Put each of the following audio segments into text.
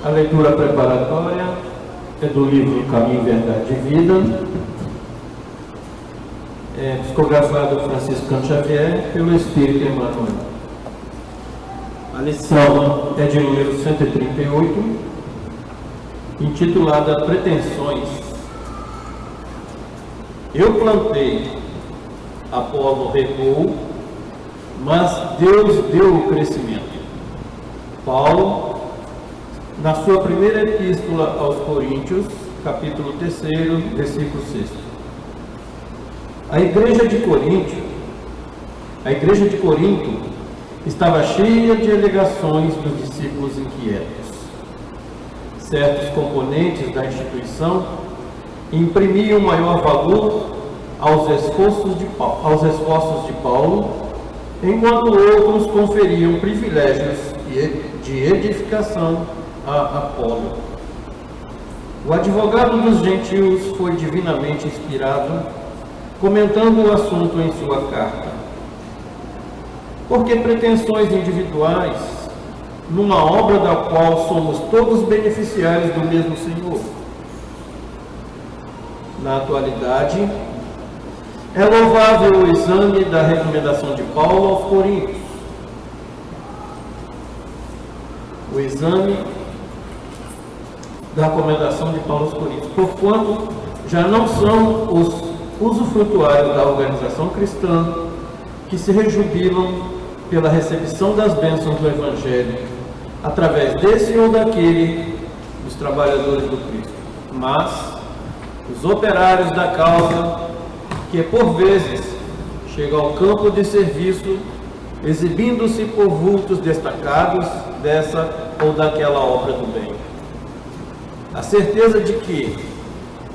A leitura preparatória é do livro Caminho, Verdade e Vida, psicografado Francisco Cândido Xavier pelo Espírito Emmanuel. A lição é de número 138, intitulada Pretensões. Eu plantei, Apolo regou, mas Deus deu o crescimento. Paulo, na sua primeira epístola aos Coríntios, capítulo 3, versículo 6. A igreja de Corinto estava cheia de alegações dos discípulos inquietos. Certos componentes da instituição imprimiam maior valor aos esforços de Paulo, enquanto outros conferiam privilégios de edificação a Apolo. O advogado dos gentios foi divinamente inspirado, comentando o assunto em sua carta. Porque pretensões individuais numa obra da qual somos todos beneficiários do mesmo Senhor? Na atualidade, é louvável o exame da recomendação de Paulo aos Coríntios. O exame da recomendação de Paulo aos Coríntios, porquanto já não são os usufrutuários da organização cristã que se rejubilam pela recepção das bênçãos do Evangelho, através desse ou daquele dos trabalhadores do Cristo, mas os operários da causa que, por vezes, chegam ao campo de serviço, exibindo-se por vultos destacados dessa ou daquela obra do bem. A certeza de que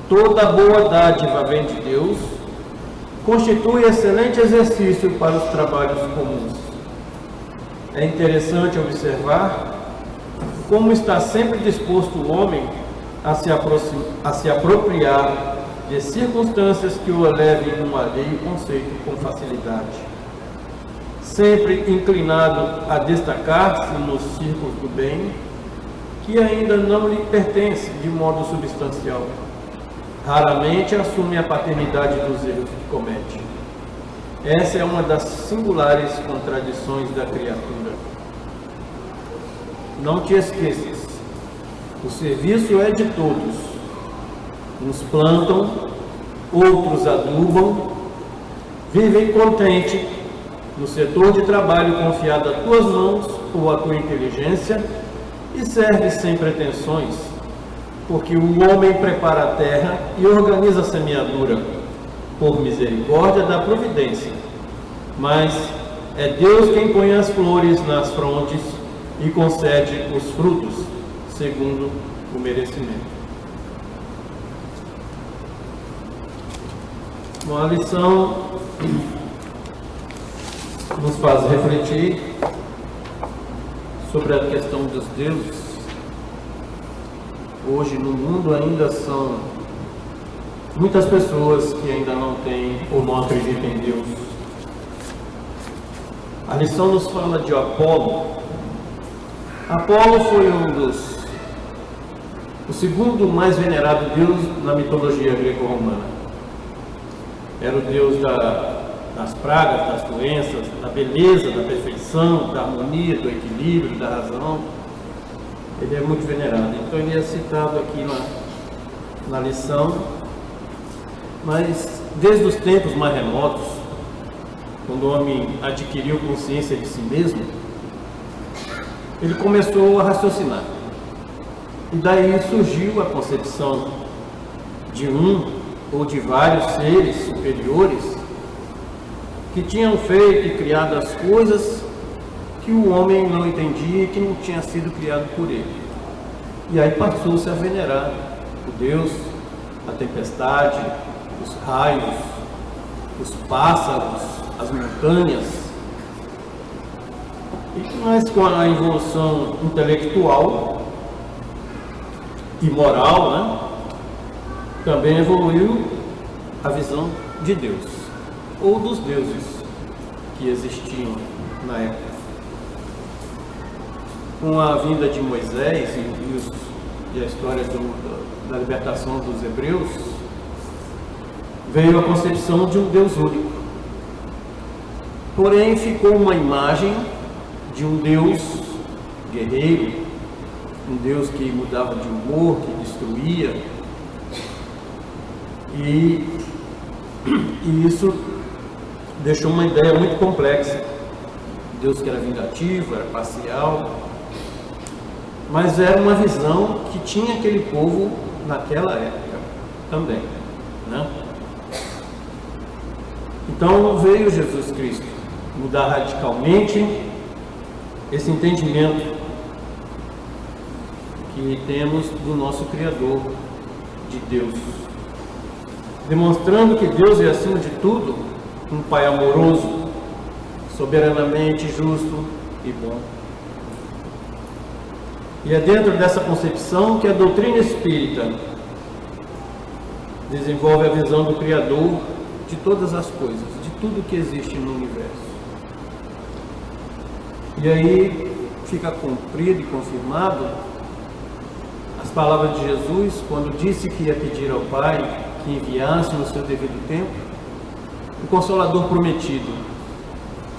toda boa dádiva vem de Deus constitui excelente exercício para os trabalhos comuns. É interessante observar como está sempre disposto o homem a se apropriar de circunstâncias que o levem num alheio conceito com facilidade, sempre inclinado a destacar-se nos círculos do bem, que ainda não lhe pertence de modo substancial. Raramente assume a paternidade dos erros que comete. Essa é uma das singulares contradições da criatura. Não te esqueças, o serviço é de todos. Uns plantam, outros adubam, vivem contente no setor de trabalho confiado a tuas mãos ou à tua inteligência e serve sem pretensões, porque o homem prepara a terra e organiza a semeadura, por misericórdia da providência. Mas é Deus quem põe as flores nas frontes e concede os frutos, segundo o merecimento. Uma lição nos faz refletir sobre a questão dos deuses. Hoje no mundo ainda são muitas pessoas que ainda não têm ou não acreditam em Deus. A lição nos fala de Apolo. Apolo foi o segundo mais venerado deus na mitologia greco-romana. Era o deus das pragas, das doenças, da beleza, da perfeição, da harmonia, do equilíbrio, da razão. Ele é muito venerado. Então ele é citado aqui na lição. Mas desde os tempos mais remotos, quando o homem adquiriu consciência de si mesmo, ele começou a raciocinar. E daí surgiu a concepção de um ou de vários seres superiores que tinham feito e criado as coisas que o homem não entendia e que não tinha sido criado por ele. E aí passou-se a venerar o Deus, a tempestade, os raios, os pássaros, as montanhas. Mas com a evolução intelectual e moral, né, também evoluiu a visão de Deus, ou dos deuses que existiam na época. com a vinda de Moisés e a história da libertação dos hebreus, veio a concepção de um Deus único. Porém, ficou uma imagem de um Deus guerreiro, um Deus que mudava de humor, que destruía, e isso deixou uma ideia muito complexa. Deus que era vingativo, era parcial, mas era uma visão que tinha aquele povo naquela época também, né? Então veio Jesus Cristo mudar radicalmente esse entendimento que temos do nosso Criador, de Deus, demonstrando que Deus é, acima de tudo, um Pai amoroso, soberanamente justo e bom. E é dentro dessa concepção que a doutrina espírita desenvolve a visão do Criador de todas as coisas, de tudo que existe no universo. E aí fica cumprido e confirmado as palavras de Jesus quando disse que ia pedir ao Pai que enviasse no seu devido tempo o Consolador prometido,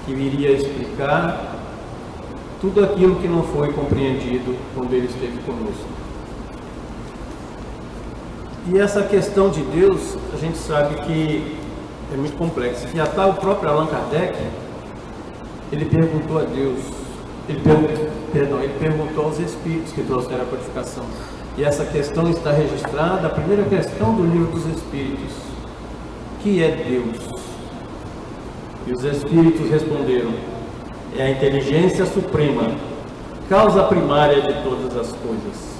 que iria explicar tudo aquilo que não foi compreendido quando ele esteve conosco. E essa questão de Deus, a gente sabe que é muito complexa. E até o próprio Allan Kardec, ele perguntou a Deus, ele perguntou aos espíritos que trouxeram a codificação. E essa questão está registrada, a primeira questão do Livro dos Espíritos: que é Deus? E os espíritos responderam: é a inteligência suprema, causa primária de todas as coisas.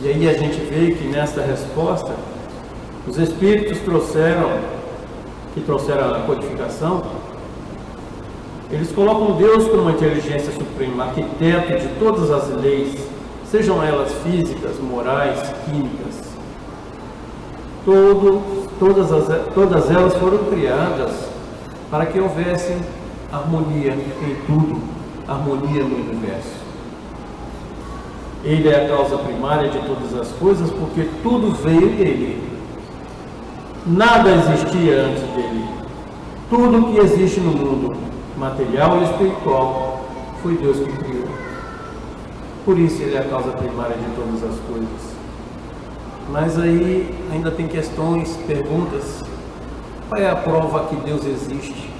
E aí a gente vê que nessa resposta, os espíritos trouxeram a codificação, eles colocam Deus como uma inteligência suprema, arquiteto de todas as leis, sejam elas físicas, morais, químicas. Todas elas foram criadas para que houvesse harmonia em tudo, harmonia no universo. Ele é a causa primária de todas as coisas, porque tudo veio dele. Nada existia antes dele. Tudo que existe no mundo, material e espiritual, foi Deus que criou. Por isso ele é a causa primária de todas as coisas. Mas aí ainda tem questões, perguntas. Qual é a prova que Deus existe?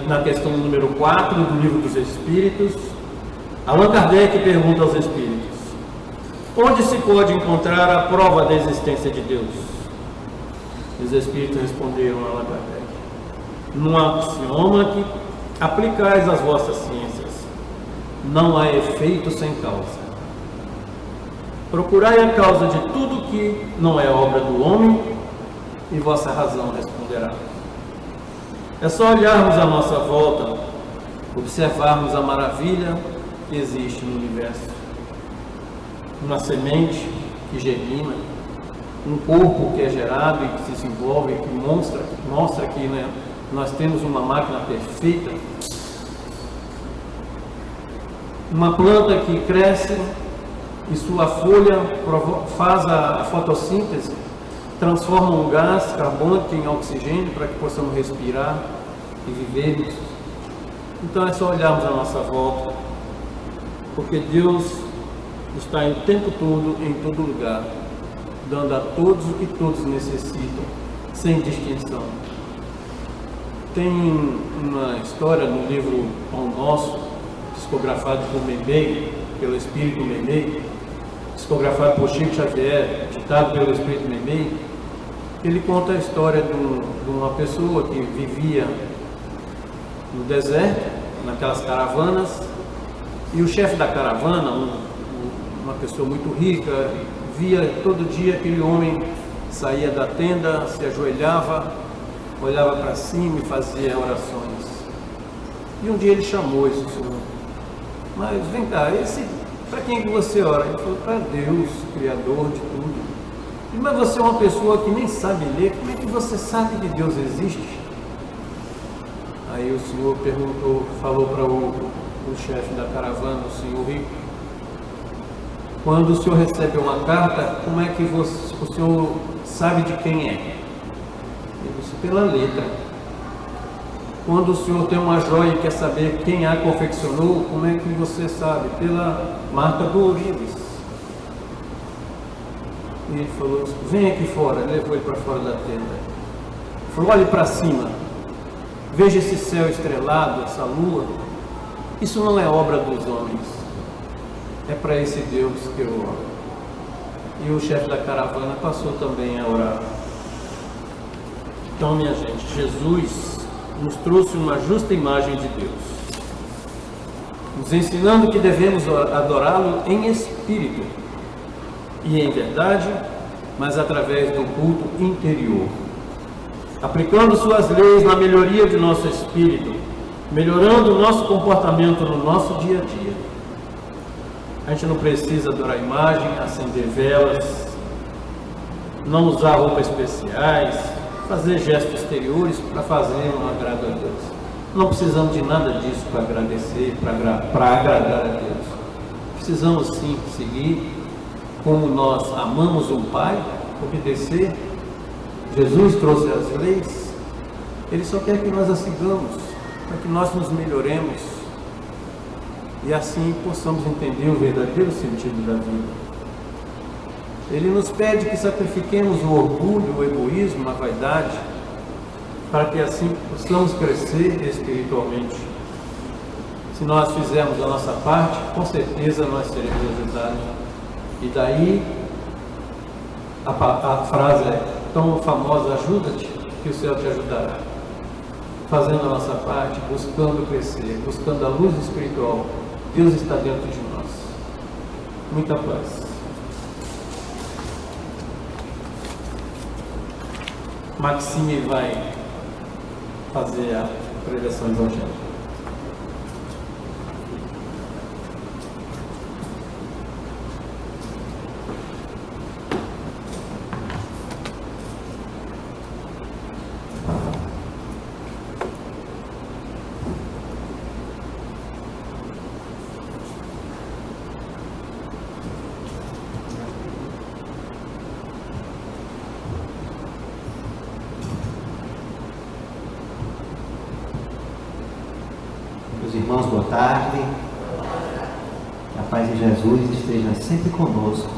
Na questão número 4 do Livro dos Espíritos, Allan Kardec pergunta aos espíritos: onde se pode encontrar a prova da existência de Deus? Os espíritos responderam a Allan Kardec: num axioma que aplicais às vossas ciências, não há efeito sem causa. Procurai a causa de tudo que não é obra do homem, e vossa razão responderá. É só olharmos à nossa volta, observarmos a maravilha que existe no universo. Uma semente que germina, um corpo que é gerado e que se desenvolve, que mostra que, né, nós temos uma máquina perfeita. Uma planta que cresce e sua folha faz a fotossíntese, transforma um gás carbônico em oxigênio para que possamos respirar e vivermos. Então é só olharmos à nossa volta, porque Deus está o tempo todo, em todo lugar, dando a todos o que todos necessitam, sem distinção. Tem uma história no livro Pão Nosso, psicografado por Meimei, pelo Espírito Meimei, psicografado por Chico Xavier, ditado pelo Espírito Meimei. Ele conta a história de uma pessoa que vivia no deserto, naquelas caravanas, e o chefe da caravana, uma pessoa muito rica, via todo dia aquele homem saía da tenda, se ajoelhava, olhava para cima e fazia orações. E um dia ele chamou esse senhor: mas vem cá, para quem que você ora? Ele falou: para Deus, Criador de tudo. Mas você é uma pessoa que nem sabe ler, como é que você sabe que Deus existe? Aí o senhor falou para o o chefe da caravana, o senhor rico, quando o senhor recebe uma carta, como é que o senhor sabe de quem é? Ele disse, pela letra. Quando o senhor tem uma joia e quer saber quem a confeccionou, como é que você sabe? Pela marca do ourives. E ele falou, vem aqui fora. Ele levou ele para fora da tenda. Ele falou, olhe para cima, veja esse céu estrelado, essa lua. Isso não é obra dos homens, é para esse Deus que eu oro. E o chefe da caravana passou também a orar. Então, minha gente, Jesus nos trouxe uma justa imagem de Deus, nos ensinando que devemos adorá-lo em espírito e em verdade, mas através do culto interior, aplicando suas leis na melhoria de nosso espírito, melhorando o nosso comportamento no nosso dia a dia. A gente não precisa adorar a imagem, acender velas, não usar roupas especiais, fazer gestos exteriores para fazer um agrado a Deus. Não precisamos de nada disso para agradecer, para agradar a Deus. Precisamos sim seguir como nós amamos o Pai, obedecer. Jesus trouxe as leis, Ele só quer que nós as sigamos, para que nós nos melhoremos e assim possamos entender o verdadeiro sentido da vida. Ele nos pede que sacrifiquemos o orgulho, o egoísmo, a vaidade, para que assim possamos crescer espiritualmente. Se nós fizermos a nossa parte, com certeza nós seremos ajudados. E daí a frase é tão famosa, ajuda-te, que o céu te ajudará. Fazendo a nossa parte, buscando crescer, buscando a luz espiritual, Deus está dentro de nós. Muita paz. Maxime vai fazer a preleção evangélica. Meus irmãos, boa tarde. Que a paz de Jesus esteja sempre conosco.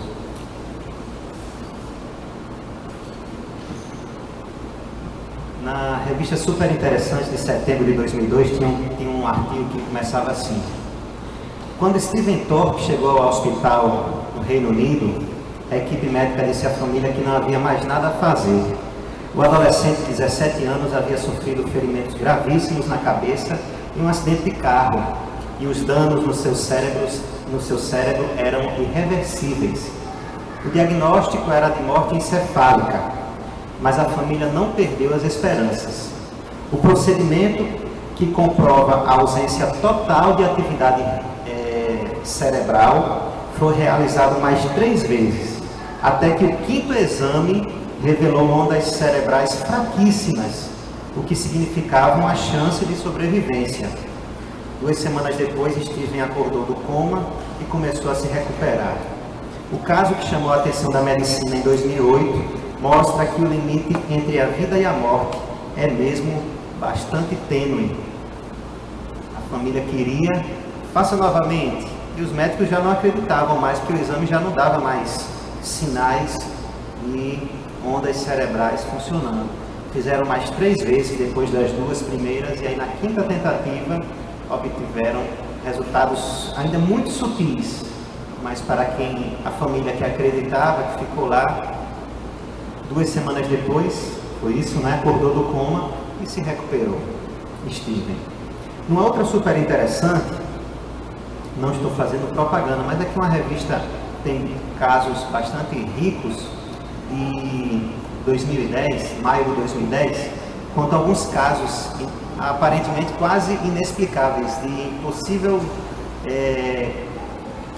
Na revista Super Interessante de setembro de 2002 tinha um artigo que começava assim: quando Stephen Thorpe chegou ao hospital no Reino Unido, a equipe médica disse à família que não havia mais nada a fazer. O adolescente de 17 anos havia sofrido ferimentos gravíssimos na cabeça em um acidente de carro, e os danos no seu cérebro eram irreversíveis. O diagnóstico era de morte encefálica, mas a família não perdeu as esperanças. O procedimento, que comprova a ausência total de atividade cerebral, foi realizado mais 3 vezes, até que o 5º exame revelou ondas cerebrais fraquíssimas, o que significava uma chance de sobrevivência. 2 semanas depois, Steven acordou do coma e começou a se recuperar. O caso, que chamou a atenção da medicina em 2008, mostra que o limite entre a vida e a morte é mesmo bastante tênue. A família queria, faça novamente, e os médicos já não acreditavam mais, que o exame já não dava mais sinais e ondas cerebrais funcionando. Fizeram mais 3 vezes depois das 2 primeiras, e aí na 5ª tentativa obtiveram resultados ainda muito sutis, mas para quem a família que acreditava, que ficou lá, 2 semanas depois, foi isso, né? Acordou do coma e se recuperou. Steven. Uma outra super interessante, não estou fazendo propaganda, mas aqui uma revista tem casos bastante ricos, e 2010, maio de 2010, conta alguns casos aparentemente quase inexplicáveis, de impossível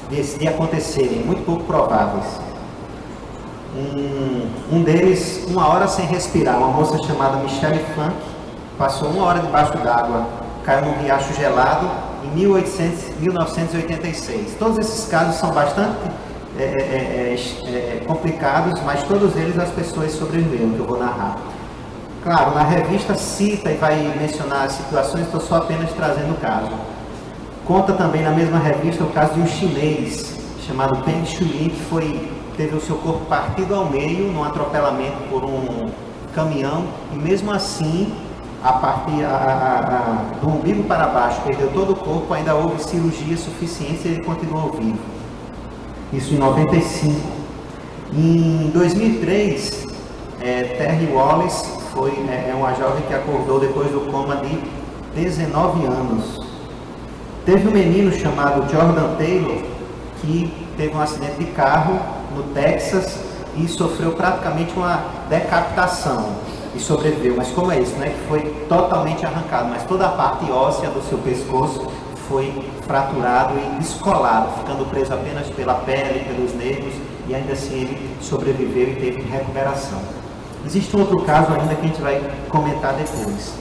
de acontecerem, muito pouco prováveis. Um deles, 1 hora sem respirar. Uma moça chamada Michelle Funk passou 1 hora debaixo d'água, caiu num riacho gelado em 1986. Todos esses casos são bastante complicados, mas todos eles as pessoas sobreviveram, que eu vou narrar. Claro, na revista cita e vai mencionar as situações, estou só apenas trazendo o caso. Conta também na mesma revista o caso de um chinês chamado Peng Shuyi, que teve o seu corpo partido ao meio num atropelamento por um caminhão, e mesmo assim, do umbigo para baixo, perdeu todo o corpo, ainda houve cirurgia suficiente e ele continuou vivo. Isso em 95. Em 2003, Terry Wallace é uma jovem que acordou depois do coma de 19 anos. Teve um menino chamado Jordan Taylor que teve um acidente de carro no Texas e sofreu praticamente uma decapitação e sobreviveu. Mas como é isso, né? Que foi totalmente arrancado, mas toda a parte óssea do seu pescoço foi fraturado e descolado, ficando preso apenas pela pele, pelos nervos, e ainda assim ele sobreviveu e teve recuperação. Existe um outro caso ainda que a gente vai comentar depois.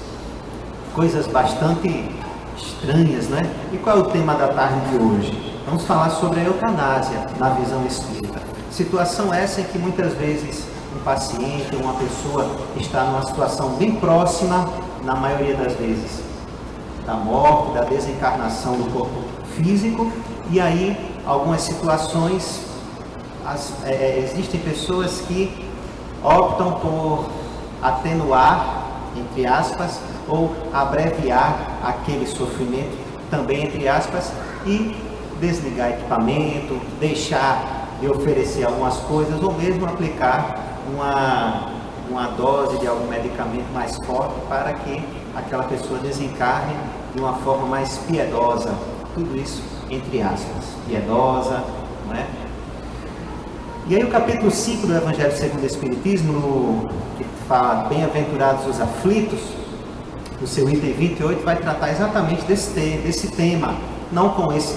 Coisas bastante estranhas, né? E qual é o tema da tarde de hoje? Vamos falar sobre a eutanásia na visão espírita. Situação essa em que muitas vezes um paciente, uma pessoa está numa situação bem próxima, na maioria das vezes, da morte, da desencarnação do corpo físico, e aí algumas situações, existem pessoas que optam por atenuar, entre aspas, ou abreviar aquele sofrimento, também entre aspas, e desligar equipamento, deixar de oferecer algumas coisas, ou mesmo aplicar uma dose de algum medicamento mais forte para que aquela pessoa desencarne de uma forma mais piedosa. Tudo isso entre aspas, piedosa, não é? E aí o capítulo 5 do Evangelho segundo o Espiritismo, que fala bem-aventurados os aflitos, no seu item 28, vai tratar exatamente desse tema, não com esse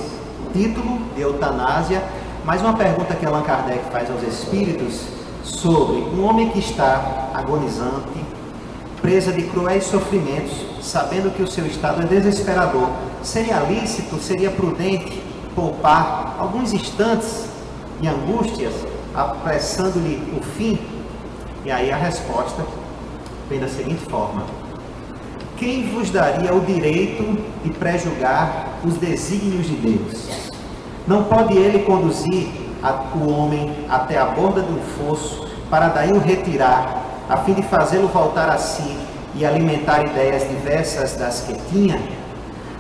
título de eutanásia, mas uma pergunta que Allan Kardec faz aos espíritos sobre um homem que está agonizante, presa de cruéis sofrimentos, sabendo que o seu estado é desesperador. Seria lícito, seria prudente poupar alguns instantes de angústias, apressando-lhe o fim? E aí a resposta vem da seguinte forma: quem vos daria o direito de prejulgar os desígnios de Deus? Não pode ele conduzir o homem até a borda do fosso, para daí o retirar, a fim de fazê-lo voltar a si e alimentar ideias diversas das que tinha?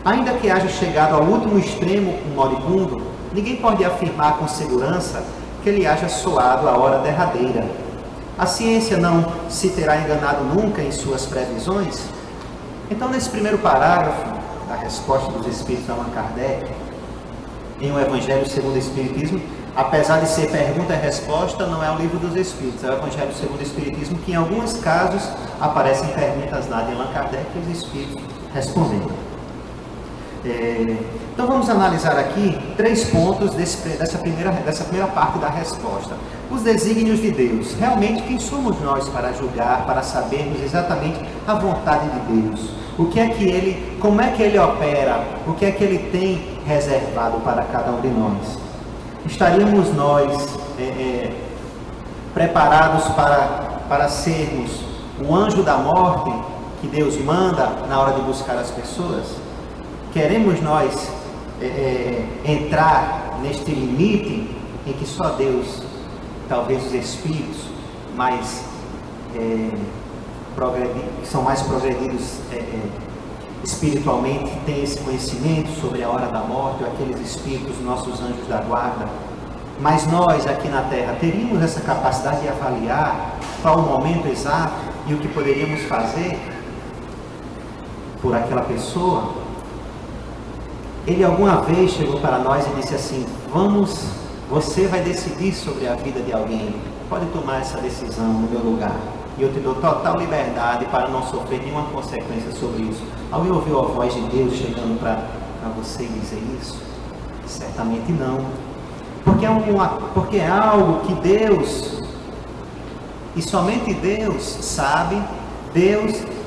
Ainda que haja chegado ao último extremo um moribundo, ninguém pode afirmar com segurança que ele haja soado a hora derradeira. A ciência não se terá enganado nunca em suas previsões? Então, nesse primeiro parágrafo da resposta dos Espíritos a Allan Kardec, em O Evangelho segundo o Espiritismo, apesar de ser pergunta e resposta, não é o Livro dos Espíritos, é o Evangelho segundo o Espiritismo, que em alguns casos aparecem perguntas lá de Allan Kardec e os Espíritos respondendo. Então vamos analisar aqui 3 pontos dessa primeira parte da resposta. Os desígnios de Deus. Realmente, quem somos nós para julgar, para sabermos exatamente a vontade de Deus? Como é que Ele opera? O que é que Ele tem reservado para cada um de nós? Estaríamos nós preparados para sermos o anjo da morte que Deus manda na hora de buscar as pessoas? Queremos nós entrar neste limite em que só Deus, talvez os espíritos que são mais progredidos espiritualmente, têm esse conhecimento sobre a hora da morte, ou aqueles espíritos, nossos anjos da guarda? Mas nós aqui na Terra teríamos essa capacidade de avaliar qual o momento exato e o que poderíamos fazer por aquela pessoa? Ele alguma vez chegou para nós e disse assim: você vai decidir sobre a vida de alguém, pode tomar essa decisão no meu lugar, e eu te dou total liberdade para não sofrer nenhuma consequência sobre isso. Alguém ouviu a voz de Deus chegando para você e dizer isso? Certamente não, porque é algo que Deus, e somente Deus sabe,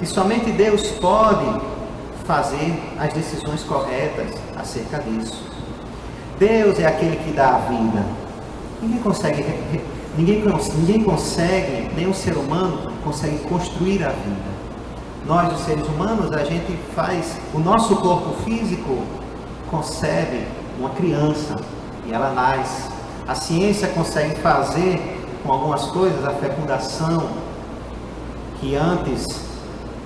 e somente Deus pode fazer as decisões corretas acerca disso. Deus é aquele que dá a vida. Ninguém consegue, nenhum ser humano consegue construir a vida. Nós, os seres humanos, a gente faz, o nosso corpo físico concebe uma criança e ela nasce. A ciência consegue fazer com algumas coisas a fecundação, que antes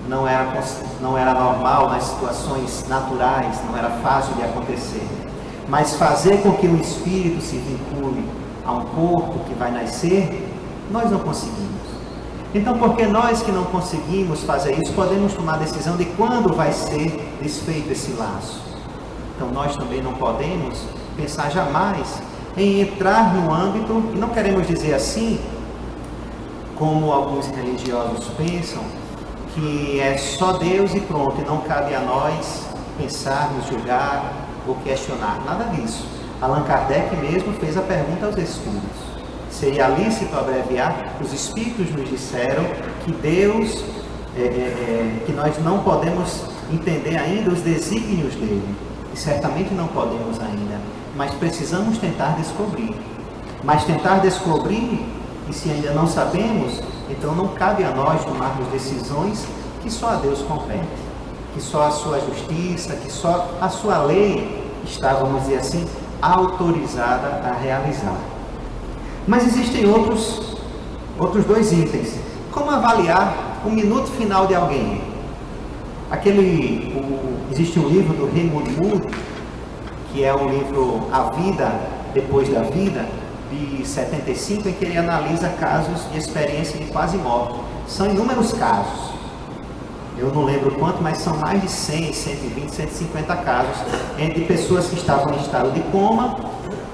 não era normal nas situações naturais, não era fácil de acontecer. Mas fazer com que o espírito se vincule a um corpo que vai nascer, nós não conseguimos. Então, porque nós que não conseguimos fazer isso, podemos tomar a decisão de quando vai ser desfeito esse laço. Então, nós também não podemos pensar jamais em entrar no âmbito, e não queremos dizer assim, como alguns religiosos pensam, que é só Deus e pronto, e não cabe a nós pensarmos, julgar ou questionar. Nada disso. Allan Kardec mesmo fez a pergunta aos espíritos. Seria lícito abreviar? Os espíritos nos disseram que Deus, que nós não podemos entender ainda os desígnios dele. E certamente não podemos ainda. Mas precisamos tentar descobrir. Mas tentar descobrir, e se ainda não sabemos, então não cabe a nós tomarmos decisões que só a Deus compete. Que só a sua justiça, que só a sua lei está, vamos dizer assim, autorizada a realizar. Mas existem outros dois itens. Como avaliar o minuto final de alguém? Existe um livro do Raymond Moody, que é o livro A Vida Depois da Vida, de 75, em que ele analisa casos de experiência de quase morte. São inúmeros casos. Eu não lembro quanto, mas são mais de 100, 120, 150 casos entre pessoas que estavam em estado de coma,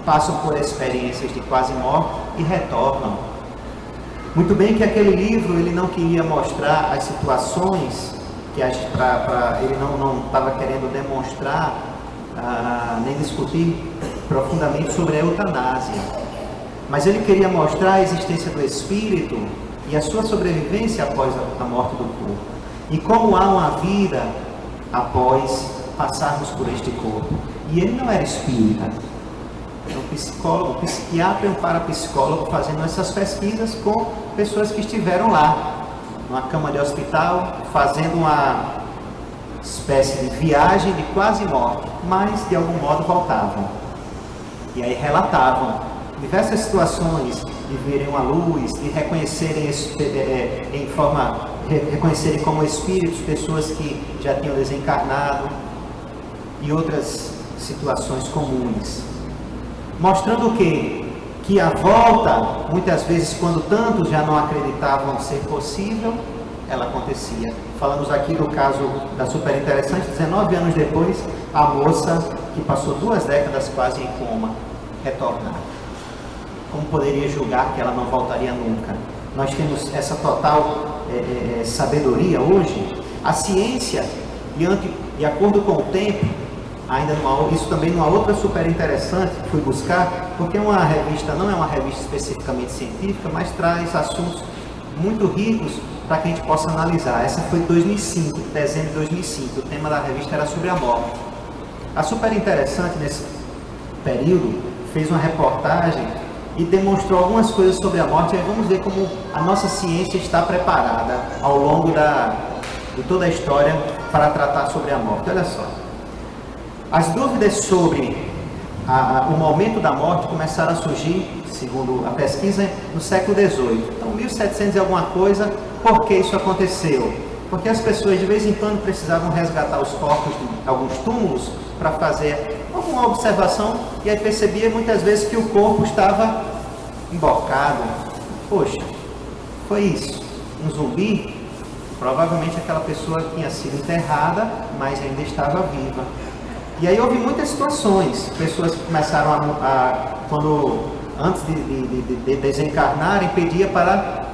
passam por experiências de quase morte e retornam. Muito bem que aquele livro ele não queria mostrar as situações, ele não estava querendo demonstrar, nem discutir profundamente sobre a eutanásia. Mas ele queria mostrar a existência do espírito e a sua sobrevivência após a morte do corpo. E como há uma vida após passarmos por este corpo. E ele não era espírita. Um psicólogo, um psiquiatra e um parapsicólogo fazendo essas pesquisas com pessoas que estiveram lá, numa cama de hospital, fazendo uma espécie de viagem de quase morte, mas de algum modo voltavam. E aí relatavam diversas situações de verem uma luz, de reconhecerem reconhecerem como espíritos pessoas que já tinham desencarnado e outras situações comuns. Mostrando o quê? Que a volta, muitas vezes, quando tantos já não acreditavam ser possível, ela acontecia. Falamos aqui do caso da super interessante, 19 anos depois, a moça que passou 2 décadas quase em coma, retornar. Como poderia julgar que ela não voltaria nunca? Nós temos essa total sabedoria hoje. A ciência, de acordo com o tempo, isso também numa outra super interessante que fui buscar, porque uma revista não é uma revista especificamente científica, mas traz assuntos muito ricos para que a gente possa analisar. Essa foi de 2005, dezembro de 2005, o tema da revista era sobre a morte. A super interessante nesse período fez uma reportagem e demonstrou algumas coisas sobre a morte. E aí vamos ver como a nossa ciência está preparada ao longo de toda a história para tratar sobre a morte. Olha só. As dúvidas sobre o momento da morte começaram a surgir, segundo a pesquisa, no século XVIII. Então, 1700 e alguma coisa, por que isso aconteceu? Porque as pessoas de vez em quando precisavam resgatar os corpos de alguns túmulos para fazer alguma observação e aí percebia muitas vezes que o corpo estava embocado. Poxa, foi isso. Um zumbi? Provavelmente aquela pessoa tinha sido enterrada, mas ainda estava viva. E aí houve muitas situações, pessoas que começaram antes de desencarnarem, pedia para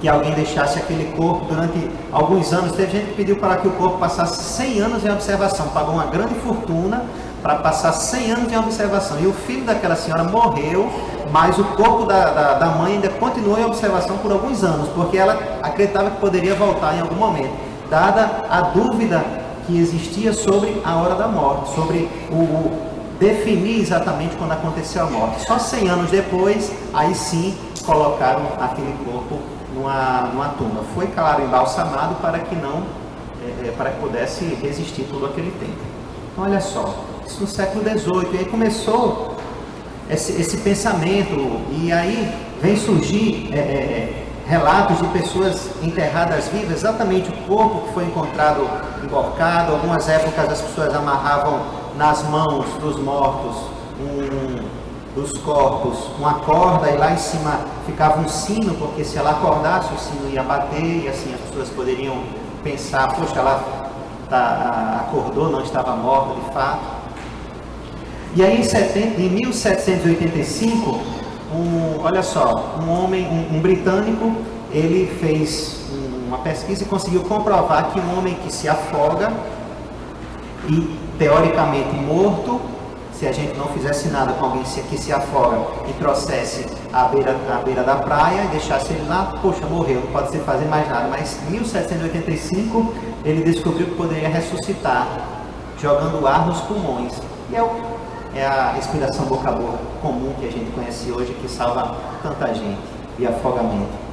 que alguém deixasse aquele corpo durante alguns anos. Teve gente que pediu para que o corpo passasse 100 anos em observação, pagou uma grande fortuna para passar 100 anos em observação. E o filho daquela senhora morreu, mas o corpo da mãe ainda continuou em observação por alguns anos, porque ela acreditava que poderia voltar em algum momento, dada a dúvida que existia sobre a hora da morte, sobre o definir exatamente quando aconteceu a morte. Só 100 anos depois, aí sim, colocaram aquele corpo numa tumba. Foi, claro, embalsamado para que pudesse resistir todo aquele tempo. Então, olha só, isso no século XVIII, e aí começou esse pensamento, e aí vem surgir relatos de pessoas enterradas vivas, exatamente o corpo que foi encontrado emborcado. Algumas épocas as pessoas amarravam nas mãos dos mortos dos corpos uma corda, e lá em cima ficava um sino, porque se ela acordasse o sino ia bater, e assim as pessoas poderiam pensar, poxa, ela acordou, não estava morta de fato. E aí em 1785, olha só, um britânico, ele fez uma pesquisa e conseguiu comprovar que um homem que se afoga e teoricamente morto, se a gente não fizesse nada com alguém que se afoga e trouxesse à beira da praia e deixasse ele lá, poxa, morreu, não pode se fazer mais nada. Mas em 1785 ele descobriu que poderia ressuscitar jogando ar nos pulmões. E é a respiração boca a boca comum que a gente conhece hoje, que salva tanta gente de afogamento.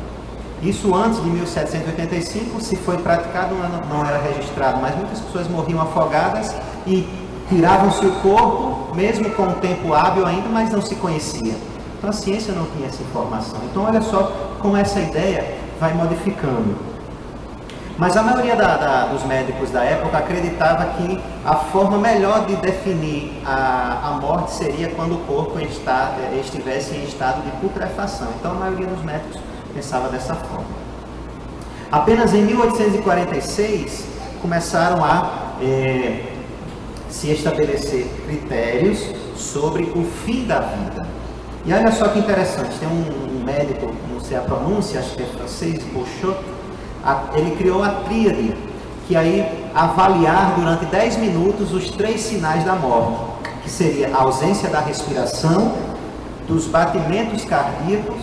Isso antes de 1785, se foi praticado, não era registrado, mas muitas pessoas morriam afogadas e tiravam-se o corpo, mesmo com o tempo hábil ainda, mas não se conhecia. Então a ciência não tinha essa informação. Então olha só como essa ideia vai modificando. Mas a maioria dos médicos da época acreditava que a forma melhor de definir a morte seria quando o corpo estivesse em estado de putrefação. Então a maioria dos médicos pensava dessa forma. Apenas em 1846 começaram a se estabelecer critérios sobre o fim da vida. E olha só que interessante, tem um médico, não sei a pronúncia, acho que é francês, Bouchot, ele criou a tríade, que aí avaliar durante 10 minutos os 3 sinais da morte, que seria a ausência da respiração, dos batimentos cardíacos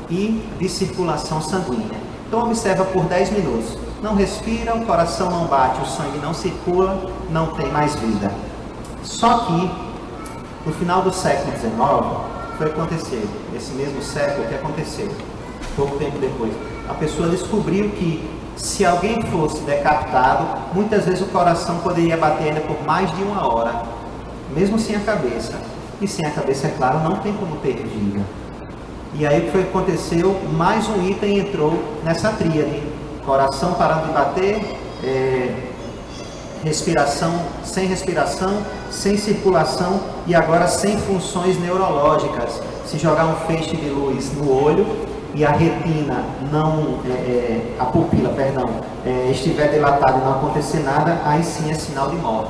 e de circulação sanguínea. Então observa por 10 minutos. Não respira, o coração não bate, o sangue não circula, não tem mais vida. Só que, no final do século XIX, foi acontecer, nesse mesmo século, o que aconteceu? Pouco tempo depois, a pessoa descobriu que se alguém fosse decapitado, muitas vezes o coração poderia bater ainda por mais de 1 hora, mesmo sem a cabeça. E sem a cabeça, é claro, não tem como ter vida. E aí o que foi que aconteceu? Mais um item entrou nessa tríade. Coração parando de bater, respiração, sem circulação e agora sem funções neurológicas. Se jogar um feixe de luz no olho e a retina a pupila, estiver dilatada e não acontecer nada, aí sim é sinal de morte,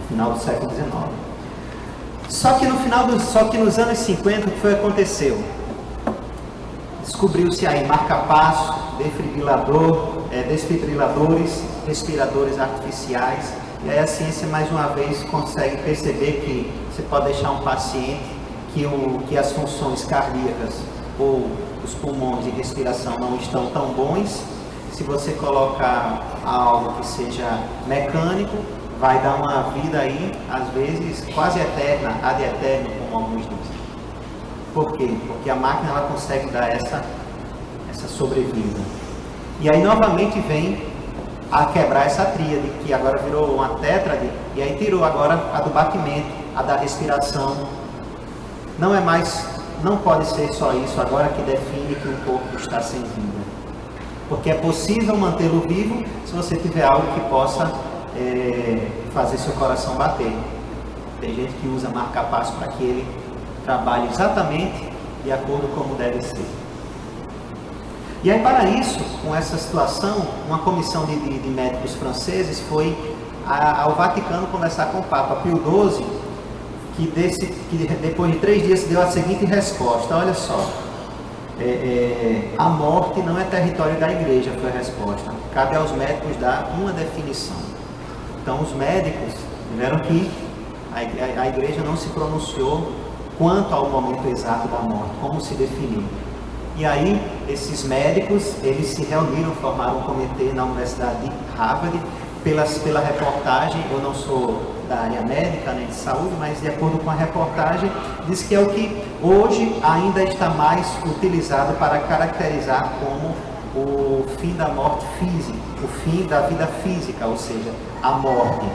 final do século XIX. Só que nos anos 50, o que foi que aconteceu? Descobriu-se aí marca-passo, desfibriladores, respiradores artificiais, e aí a ciência mais uma vez consegue perceber que você pode deixar um paciente que as funções cardíacas ou os pulmões de respiração não estão tão bons. Se você colocar algo que seja mecânico, vai dar uma vida aí, às vezes, quase eterna, ad eterno, como alguns dizem. Por quê? Porque a máquina ela consegue dar essa sobrevida. E aí novamente vem a quebrar essa tríade, que agora virou uma tétrade, e aí tirou agora a do batimento, a da respiração. Não pode ser só isso agora que define que o corpo está sem vida. Porque é possível mantê-lo vivo se você tiver algo que possa fazer seu coração bater. Tem gente que usa marca-passo para que ele trabalhe exatamente de acordo como deve ser. E aí, para isso, com essa situação, uma comissão de médicos franceses foi ao Vaticano conversar com o Papa Pio XII, que depois de 3 dias deu a seguinte resposta: olha só, a morte não é território da igreja, foi a resposta. Cabe aos médicos dar uma definição. Então, os médicos tiveram que a igreja não se pronunciou quanto ao momento exato da morte, como se definiu. E aí, esses médicos, eles se reuniram, formaram um comitê na Universidade de Harvard, pela reportagem, eu não sou da área médica nem de saúde, mas de acordo com a reportagem, diz que é o que hoje ainda está mais utilizado para caracterizar como o fim da morte física, o fim da vida física, ou seja, a morte,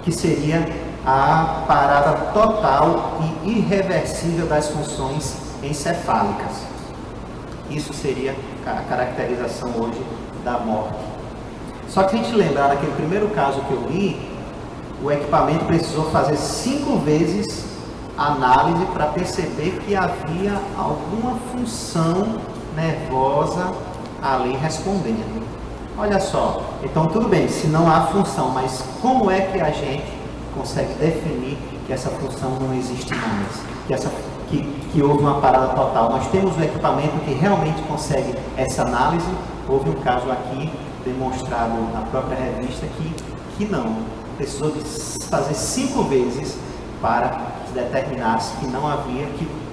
que seria a parada total e irreversível das funções encefálicas. Isso seria a caracterização hoje da morte. Só que a gente lembrar daquele primeiro caso que eu li, o equipamento precisou fazer 5 vezes análise para perceber que havia alguma função nervosa ali respondendo. Olha só, então tudo bem, se não há função, mas como é que a gente consegue definir que essa função não existe mais, que houve uma parada total? Nós temos um equipamento que realmente consegue essa análise. Houve um caso aqui demonstrado na própria revista que não, precisou de fazer 5 vezes para determinar-se que não havia,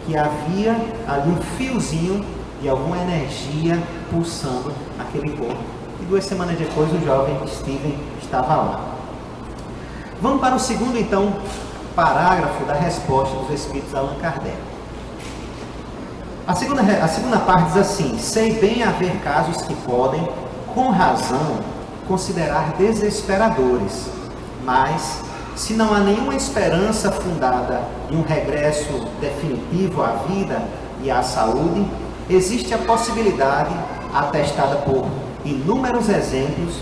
que havia ali um fiozinho de alguma energia pulsando naquele corpo. E 2 semanas depois o jovem Steven estava lá. Vamos para o segundo, então, parágrafo da resposta dos Espíritos a Allan Kardec. A segunda parte diz assim: sei bem haver casos que podem, com razão, considerar desesperadores, mas, se não há nenhuma esperança fundada em um regresso definitivo à vida e à saúde, existe a possibilidade, atestada por inúmeros exemplos,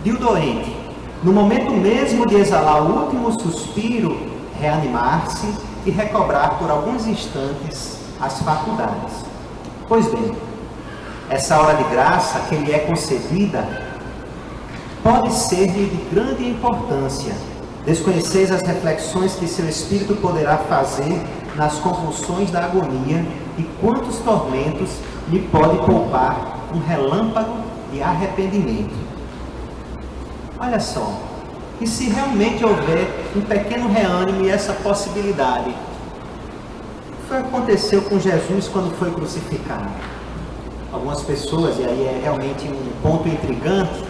de o doente, no momento mesmo de exalar o último suspiro, reanimar-se e recobrar por alguns instantes as faculdades. Pois bem, essa hora de graça que lhe é concedida pode ser-lhe de grande importância. Desconheceis as reflexões que seu espírito poderá fazer nas convulsões da agonia e quantos tormentos lhe pode poupar um relâmpago de arrependimento. Olha só, e se realmente houver um pequeno reânimo e essa possibilidade? O que aconteceu com Jesus quando foi crucificado? Algumas pessoas, e aí é realmente um ponto intrigante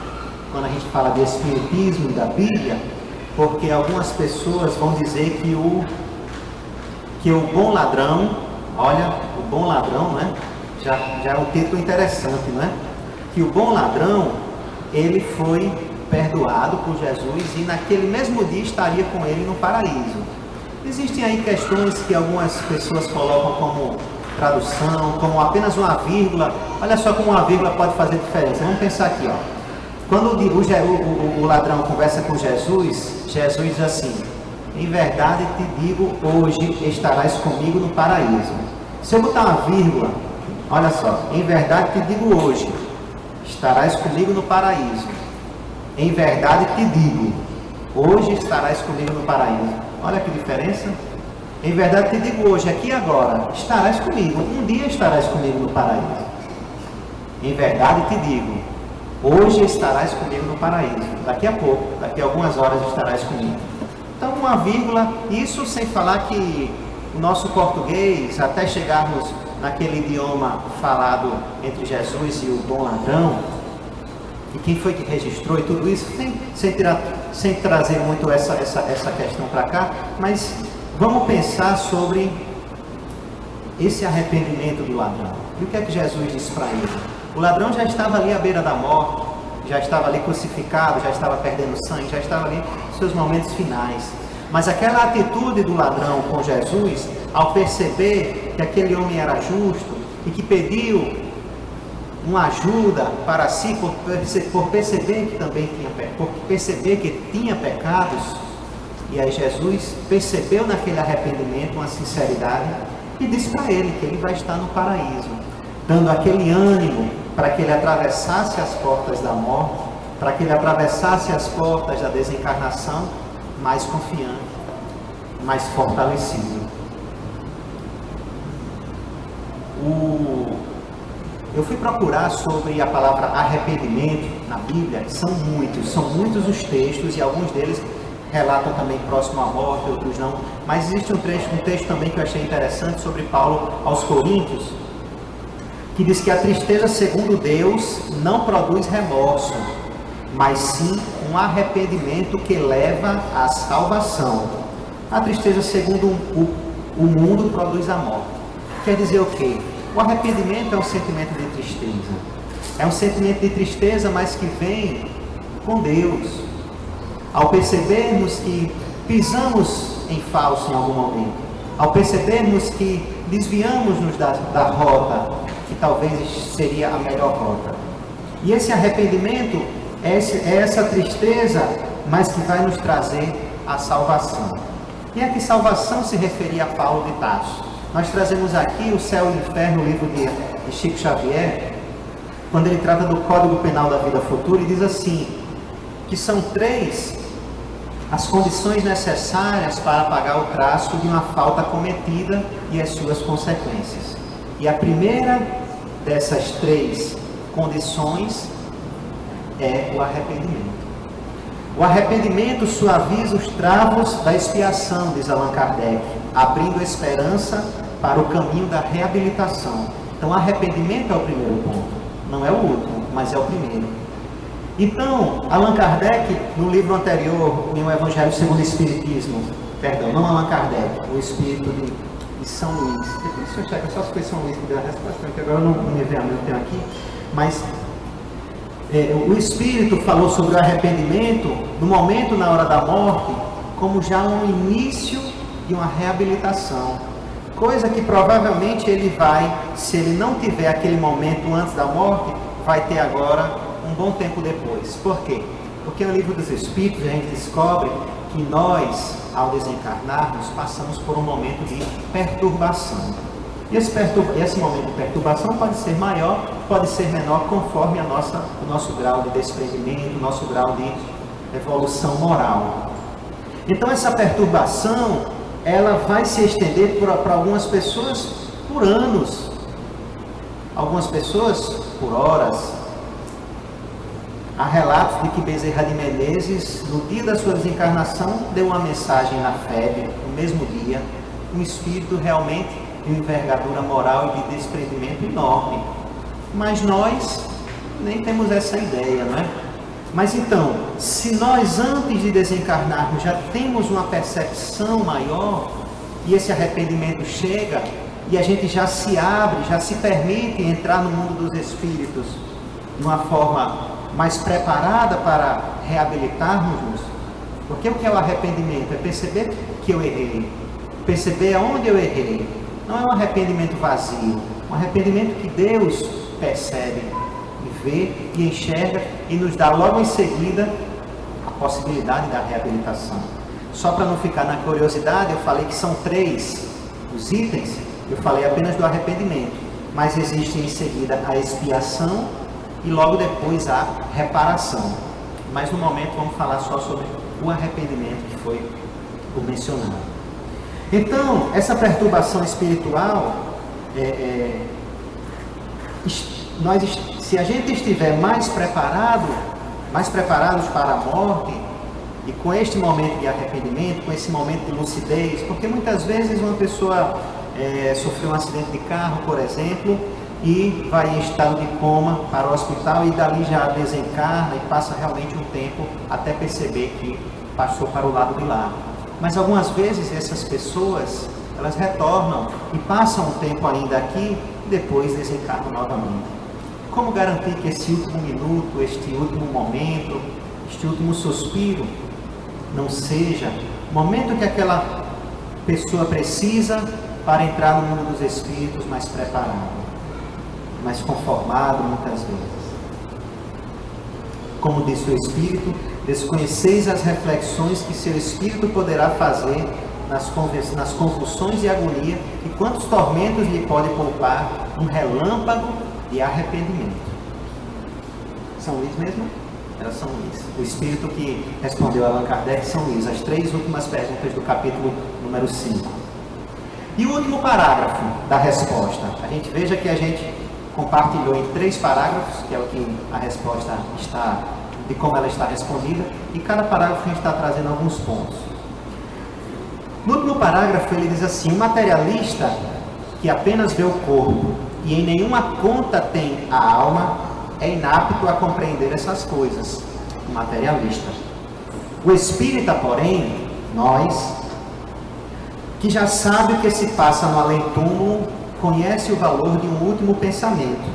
quando a gente fala de espiritismo e da Bíblia, porque algumas pessoas vão dizer que o bom ladrão, olha, o bom ladrão, né? Já é um título interessante, não é? Que o bom ladrão, ele foi perdoado por Jesus e naquele mesmo dia estaria com ele no paraíso. Existem aí questões que algumas pessoas colocam como tradução, como apenas uma vírgula. Olha só como uma vírgula pode fazer diferença. Vamos pensar aqui, ó. Quando o ladrão conversa com Jesus, Jesus diz assim: em verdade te digo, hoje estarás comigo no paraíso. Se eu botar uma vírgula, olha só, em verdade te digo hoje, estarás comigo no paraíso. Em verdade te digo, hoje estarás comigo no paraíso. Olha que diferença. Em verdade te digo hoje, aqui e agora, estarás comigo. Um dia estarás comigo no paraíso. Em verdade te digo, hoje estarás comigo no paraíso. Daqui a pouco, daqui a algumas horas estarás comigo. Então uma vírgula, isso sem falar que o nosso português, até chegarmos naquele idioma falado entre Jesus e o bom ladrão, e quem foi que registrou e tudo isso, sem trazer muito essa questão para cá, mas vamos pensar sobre esse arrependimento do ladrão. E o que é que Jesus disse para ele? O ladrão já estava ali à beira da morte, já estava ali crucificado, já estava perdendo sangue, já estava ali nos seus momentos finais. Mas aquela atitude do ladrão com Jesus, ao perceber que aquele homem era justo e que pediu uma ajuda para si, por perceber que tinha pecados, e aí Jesus percebeu naquele arrependimento uma sinceridade e disse para ele que ele vai estar no paraíso, dando aquele ânimo para que ele atravessasse as portas da morte, para que ele atravessasse as portas da desencarnação mais confiante, mais fortalecido. Eu fui procurar sobre a palavra arrependimento na Bíblia. São muitos os textos, e alguns deles relatam também próximo à morte, outros não. Mas existe um texto também que eu achei interessante sobre Paulo aos Coríntios, que diz que a tristeza segundo Deus não produz remorso, mas sim um arrependimento que leva à salvação. A tristeza, segundo o mundo, produz a morte. Quer dizer o quê? O arrependimento é um sentimento de tristeza. É um sentimento de tristeza, mas que vem com Deus. Ao percebermos que pisamos em falso em algum momento, ao percebermos que desviamos-nos da rota, que talvez seria a melhor rota. E esse arrependimento é essa tristeza, mas que vai nos trazer a salvação. E a que salvação se referia a Paulo de Tarso? Nós trazemos aqui o Céu e o Inferno, o livro de Chico Xavier, quando ele trata do Código Penal da Vida Futura, e diz assim, que são 3 as condições necessárias para pagar o traço de uma falta cometida e as suas consequências. E a primeira dessas 3 condições é o arrependimento. O arrependimento suaviza os travos da expiação, diz Allan Kardec, abrindo esperança para o caminho da reabilitação. Então, arrependimento é o primeiro ponto, não é o último, mas é o primeiro. Então, Allan Kardec, no livro anterior, em O Evangelho segundo o Espiritismo, perdão, não Allan Kardec, o Espírito de São Luís. Depois eu checo só se foi São Luís que deu a resposta, porque agora eu não me vejo, eu tenho aqui, mas o Espírito falou sobre o arrependimento no momento, na hora da morte, como já um início de uma reabilitação. Coisa que provavelmente ele vai, se ele não tiver aquele momento antes da morte, vai ter agora um bom tempo depois. Por quê? Porque no livro dos Espíritos a gente descobre que nós, ao desencarnarmos, passamos por um momento de perturbação. E esse momento de perturbação pode ser maior, pode ser menor, conforme o nosso grau de desprendimento, o nosso grau de evolução moral. Então essa perturbação, ela vai se estender para algumas pessoas por anos, algumas pessoas por horas. Há relatos de que Bezerra de Menezes, no dia da sua desencarnação, deu uma mensagem na FEB, no mesmo dia, um espírito realmente de envergadura moral e de desprendimento enorme. Mas nós nem temos essa ideia, não é? Mas então, se nós antes de desencarnarmos já temos uma percepção maior, e esse arrependimento chega, e a gente já se abre, já se permite entrar no mundo dos espíritos de uma forma mais preparada para reabilitarmos-nos, porque o que é o arrependimento? É perceber que eu errei, perceber aonde eu errei. Não é um arrependimento vazio, um arrependimento que Deus percebe, e vê e enxerga e nos dá logo em seguida a possibilidade da reabilitação. Só para não ficar na curiosidade, eu falei que são 3 os itens, eu falei apenas do arrependimento, mas existe em seguida a expiação e logo depois a reparação. Mas no momento vamos falar só sobre o arrependimento que foi o mencionado. Então, essa perturbação espiritual, se a gente estiver mais preparados para a morte, e com este momento de arrependimento, com esse momento de lucidez, porque muitas vezes uma pessoa sofreu um acidente de carro, por exemplo, e vai em estado de coma para o hospital e dali já desencarna e passa realmente um tempo até perceber que passou para o lado de lá. Mas algumas vezes essas pessoas, elas retornam e passam um tempo ainda aqui e depois desencarnam novamente. Como garantir que esse último minuto, este último momento, este último suspiro não seja o momento que aquela pessoa precisa para entrar no mundo dos espíritos mais preparado, mais conformado muitas vezes? Como disse o Espírito, desconheceis as reflexões que seu Espírito poderá fazer nas convulsões e agonia, e quantos tormentos lhe pode poupar um relâmpago de arrependimento. São Luís mesmo? Era São Luís. O Espírito que respondeu a Allan Kardec, São Luís, as 3 últimas perguntas do capítulo número 5. E o último parágrafo da resposta. A gente veja que a gente compartilhou em 3 parágrafos, que é o que a resposta está, de como ela está respondida, e cada parágrafo a gente está trazendo alguns pontos. No último parágrafo ele diz assim: o materialista que apenas vê o corpo e em nenhuma conta tem a alma, é inapto a compreender essas coisas. O materialista. O espírita, porém, nós, que já sabe o que se passa no além-túmulo, conhece o valor de um último pensamento.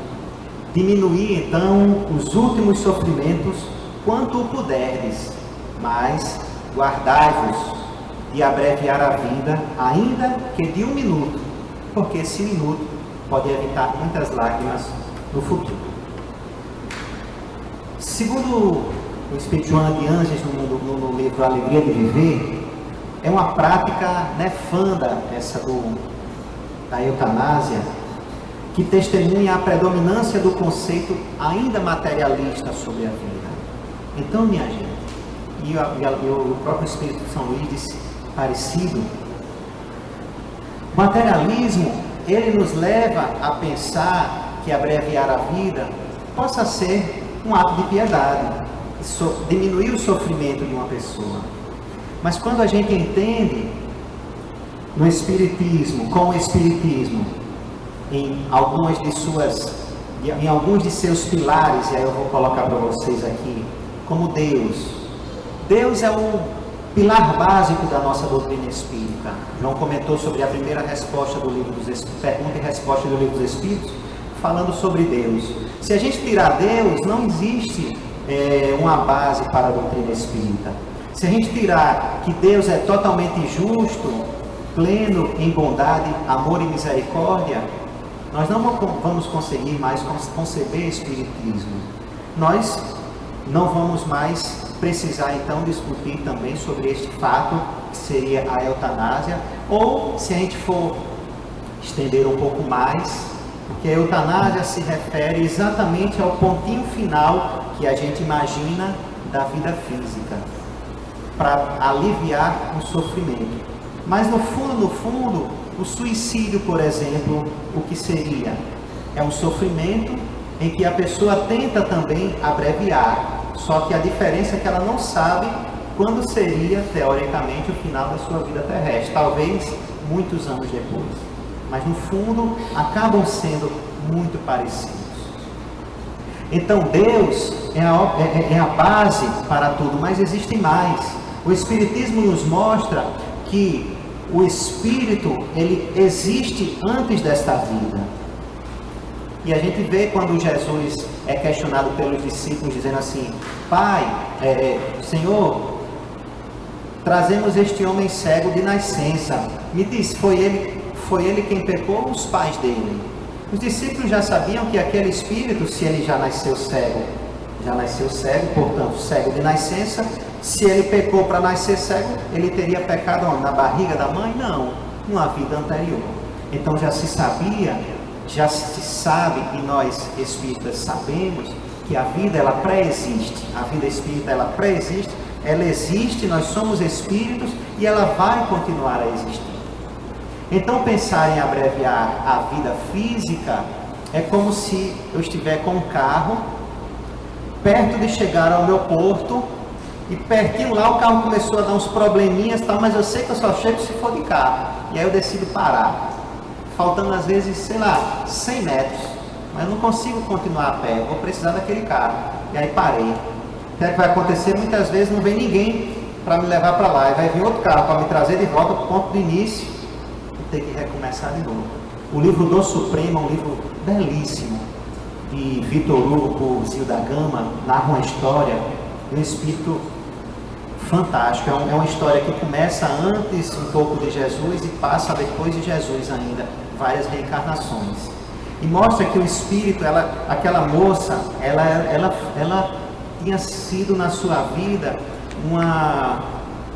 Diminuir, então, os últimos sofrimentos quanto o puderdes, mas guardai-vos de abreviar a vida, ainda que de 1 minuto, porque esse minuto pode evitar muitas lágrimas no futuro. Segundo o Espírito Joana de Ângeles, no livro Alegria de Viver, é uma prática nefanda essa da eutanásia, que testemunha a predominância do conceito ainda materialista sobre a vida. Então, minha gente, e o próprio Espírito de São Luís disse parecido, o materialismo, ele nos leva a pensar que abreviar a vida possa ser um ato de piedade, diminuir o sofrimento de uma pessoa. Mas quando a gente entende no Espiritismo, com o Espiritismo, em alguns de seus pilares, e aí eu vou colocar para vocês aqui, como Deus é o pilar básico da nossa doutrina espírita. João comentou sobre a primeira resposta do livro dos Espíritos, pergunta e resposta do livro dos Espíritos, falando sobre Deus. Se a gente tirar Deus, não existe uma base para a doutrina espírita. Se a gente tirar que Deus é totalmente justo, pleno em bondade, amor e misericórdia, nós não vamos conseguir mais conceber Espiritismo. Nós não vamos mais precisar então discutir também sobre este fato, que seria a eutanásia, ou se a gente for estender um pouco mais, porque a eutanásia se refere exatamente ao pontinho final que a gente imagina da vida física, para aliviar o sofrimento. Mas no fundo, o suicídio, por exemplo, o que seria? É um sofrimento em que a pessoa tenta também abreviar, só que a diferença é que ela não sabe quando seria, teoricamente, o final da sua vida terrestre, talvez muitos anos depois. Mas no fundo, acabam sendo muito parecidos. Então Deus é a base para tudo, mas existe mais. O Espiritismo nos mostra que o Espírito, ele existe antes desta vida. E a gente vê quando Jesus é questionado pelos discípulos, dizendo assim: Pai, Senhor, trazemos este homem cego de nascença. Me diz, foi ele quem pecou ou os pais dele? Os discípulos já sabiam que aquele espírito, se ele já nasceu cego, portanto, cego de nascença. Se ele pecou para nascer cego, ele teria pecado na barriga da mãe? Não, numa vida anterior. Então já se sabia, já se sabe, e nós espíritas sabemos, que a vida ela pré-existe. A vida espírita ela pré-existe, ela existe, nós somos espíritos e ela vai continuar a existir. Então pensar em abreviar a vida física é como se eu estiver com um carro, perto de chegar ao meu porto, e pertinho lá o carro começou a dar uns probleminhas, tal, mas eu sei que eu só chego se for de carro. E aí eu decido parar. Faltando às vezes, 100 metros. Mas eu não consigo continuar a pé, eu vou precisar daquele carro. E aí parei. O que vai acontecer? Muitas vezes não vem ninguém para me levar para lá. E vai vir outro carro para me trazer de volta para o ponto de início. E ter que recomeçar de novo. O livro do Supremo é um livro belíssimo. De Vitor Hugo por Zio da Gama, narra uma história de um espírito fantástico. É uma história que começa antes um pouco de Jesus e passa depois de Jesus ainda, várias reencarnações. E mostra que o espírito, aquela moça, ela tinha sido na sua vida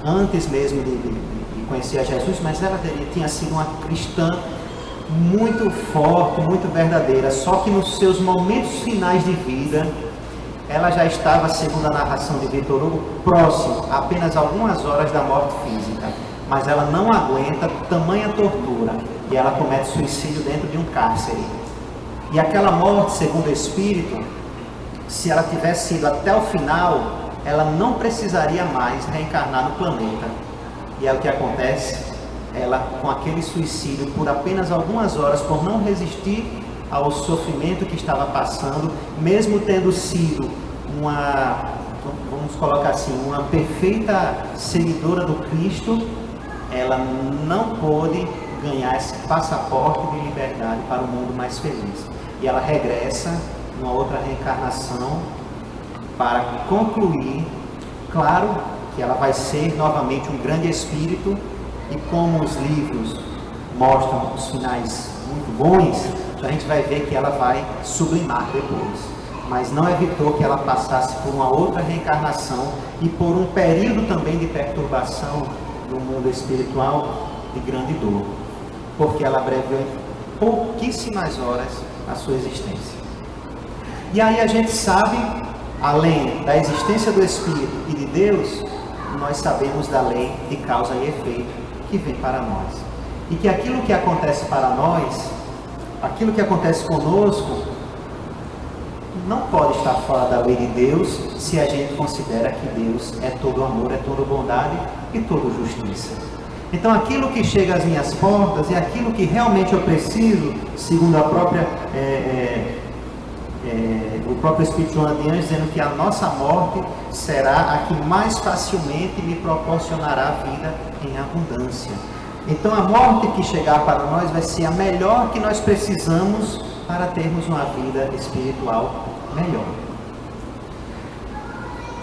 antes mesmo de conhecer a Jesus, mas ela tinha sido uma cristã muito forte, muito verdadeira, só que nos seus momentos finais de vida, ela já estava, segundo a narração de Vitor Hugo, próximo, apenas algumas horas da morte física, mas ela não aguenta tamanha tortura, e ela comete suicídio dentro de um cárcere. E aquela morte, segundo o Espírito, se ela tivesse ido até o final, ela não precisaria mais reencarnar no planeta. E é o que acontece. Ela, com aquele suicídio, por apenas algumas horas, por não resistir ao sofrimento que estava passando, mesmo tendo sido vamos colocar assim, uma perfeita seguidora do Cristo, ela não pôde ganhar esse passaporte de liberdade para um mundo mais feliz. E ela regressa numa outra reencarnação para concluir. Claro que ela vai ser novamente um grande espírito, e como os livros mostram os finais muito bons, a gente vai ver que ela vai sublimar depois. Mas não evitou que ela passasse por uma outra reencarnação e por um período também de perturbação no mundo espiritual de grande dor, porque ela abreviou em pouquíssimas horas a sua existência. E aí a gente sabe, além da existência do Espírito e de Deus, nós sabemos da lei de causa e efeito que vem para nós. E que aquilo que acontece para nós, aquilo que acontece conosco, não pode estar fora da lei de Deus, se a gente considera que Deus é todo amor, é toda bondade e toda justiça. Então aquilo que chega às minhas portas é aquilo que realmente eu preciso, segundo a própria o próprio Espírito João adiante, dizendo que a nossa morte será a que mais facilmente me proporcionará vida em abundância. Então a morte que chegar para nós vai ser a melhor que nós precisamos para termos uma vida espiritual melhor.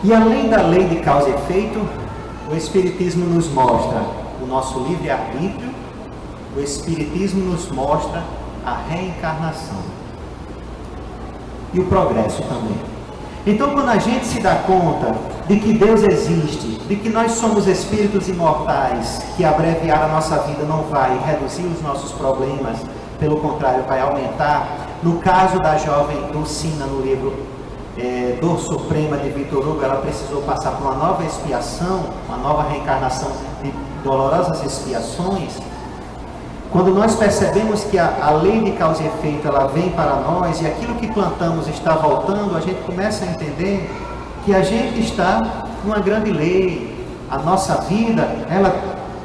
E além da lei de causa e efeito, o Espiritismo nos mostra o nosso livre-arbítrio, o Espiritismo nos mostra a reencarnação e o progresso também. Então, quando a gente se dá conta de que Deus existe, de que nós somos espíritos imortais, que abreviar a nossa vida não vai reduzir os nossos problemas, pelo contrário, vai aumentar. No caso da jovem Dulcina, no livro Dor Suprema de Victor Hugo, ela precisou passar por uma nova expiação, uma nova reencarnação de dolorosas expiações. Quando nós percebemos que a lei de causa e efeito ela vem para nós e aquilo que plantamos está voltando, a gente começa a entender que a gente está numa grande lei. A nossa vida, ela